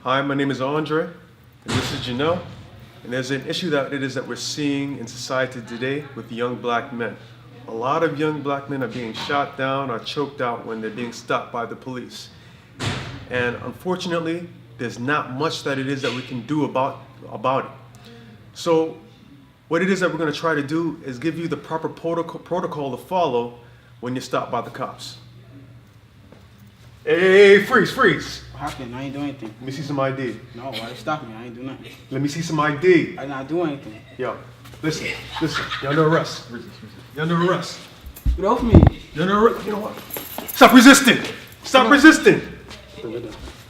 Hi, my name is Andre, and this is Janelle. And there's an issue that we're seeing in society today with young black men. A lot of young black men are being shot down or choked out when they're being stopped by the police. And unfortunately, there's not much that it is that we can do about it. So what it is that we're going to try to do is give you the proper protocol to follow when you're stopped by the cops. Hey, freeze! What happened? I ain't do anything. Let me see some ID. No, why you stop me? I ain't do nothing. Let me see some ID. I not do anything. Yo, listen. You're under arrest. You're under arrest. Get off me. You're under arrest. You know what? Stop resisting. Stop resisting.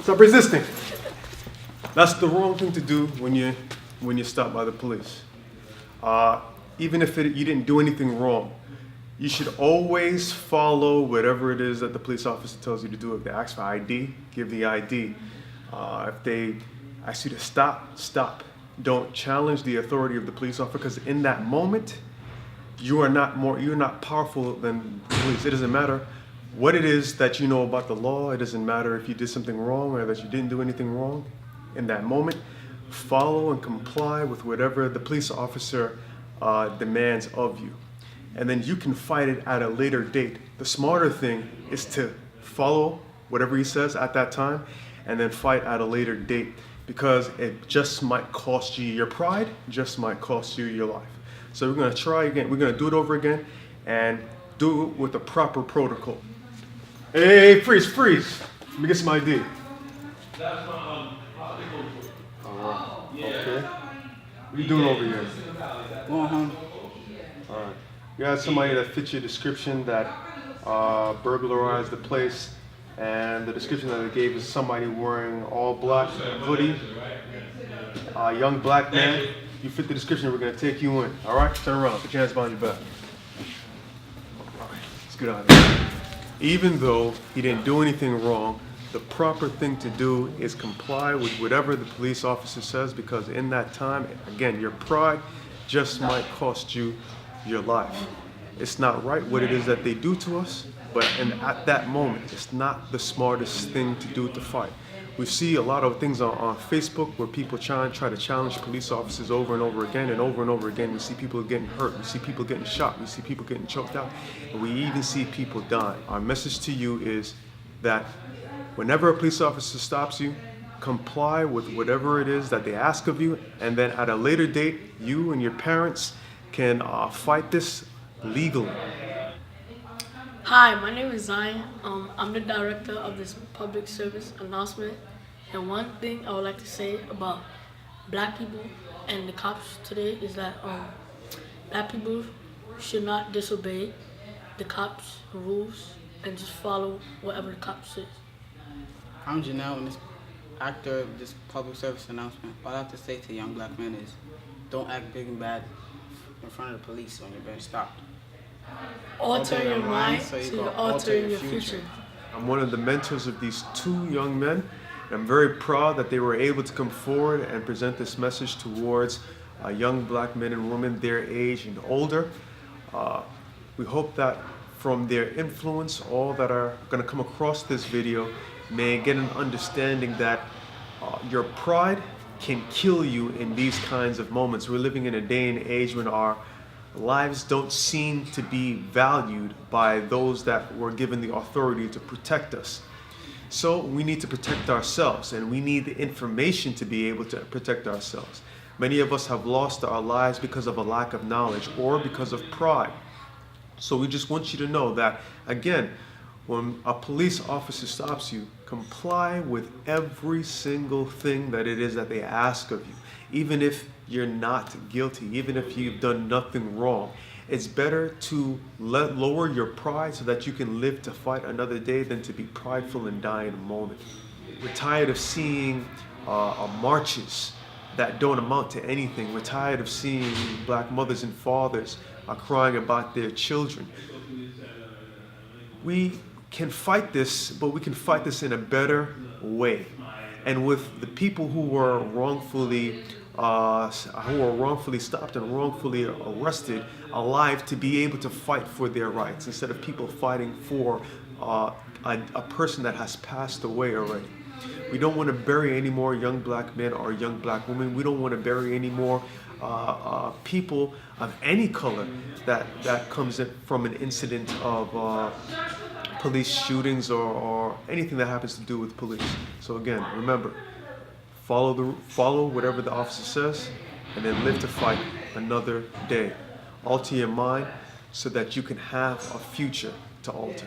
Stop resisting. That's the wrong thing to do when you're stopped by the police. Even if you didn't do anything wrong, you should always follow whatever it is that the police officer tells you to do. If they ask for ID, give the ID. If they ask you to stop. Don't challenge the authority of the police officer, because in that moment, you're not powerful than the police. It doesn't matter what it is that you know about the law. It doesn't matter if you did something wrong or that you didn't do anything wrong. In that moment, follow and comply with whatever the police officer demands of you. And then you can fight it at a later date. The smarter thing is to follow whatever he says at that time and then fight at a later date, because it just might cost you your pride, just might cost you your life. So we're gonna try again. We're gonna do it over again and do it with the proper protocol. Hey, freeze! Let me get some ID. That's my okay. What are you doing over here? Going home. All right. You had somebody that fits your description that burglarized the place, and the description that they gave is somebody wearing all black hoodie, young black man. You fit the description. We're gonna take you in. All right. Turn around. Put your hands behind your back. All right. Let's get out of here. Even though he didn't do anything wrong, the proper thing to do is comply with whatever the police officer says, because in that time, again, your pride just might cost you your life. It's not right what it is that they do to us, but at that moment, it's not the smartest thing to do to fight. We see a lot of things on Facebook where people try to challenge police officers over and over again and over and over again. We see people getting hurt, we see people getting shot, we see people getting choked out, and we even see people dying. Our message to you is that whenever a police officer stops you, comply with whatever it is that they ask of you, and then at a later date, you and your parents can fight this legally. Hi, my name is Zion. I'm the director of this public service announcement. And one thing I would like to say about black people and the cops today is that black people should not disobey the cops' rules and just follow whatever the cops say. I'm Janelle, and this actor of this public service announcement. What I have to say to young black men is, don't act big and bad in front of the police when you're being stopped. Alter your mind so you alter your future. I'm one of the mentors of these two young men. I'm very proud that they were able to come forward and present this message towards young black men and women their age and older. We hope that from their influence, all that are going to come across this video may get an understanding that your pride can kill you in these kinds of moments. We're living in a day and age when our lives don't seem to be valued by those that were given the authority to protect us. So we need to protect ourselves, and we need the information to be able to protect ourselves. Many of us have lost our lives because of a lack of knowledge or because of pride. So we just want you to know that, again, when a police officer stops you, comply with every single thing that it is that they ask of you. Even if you're not guilty, even if you've done nothing wrong, it's better to lower your pride so that you can live to fight another day than to be prideful and die in a moment. We're tired of seeing marches that don't amount to anything. We're tired of seeing black mothers and fathers crying about their children. We can fight this, but we can fight this in a better way. And with the people who were wrongfully stopped and wrongfully arrested alive, to be able to fight for their rights instead of people fighting for a person that has passed away already. We don't want to bury any more young black men or young black women. We don't want to bury any more people of any color that comes in from an incident of police shootings or anything that happens to do with police. So again, remember, follow whatever the officer says, and then live to fight another day. Alter your mind so that you can have a future to alter.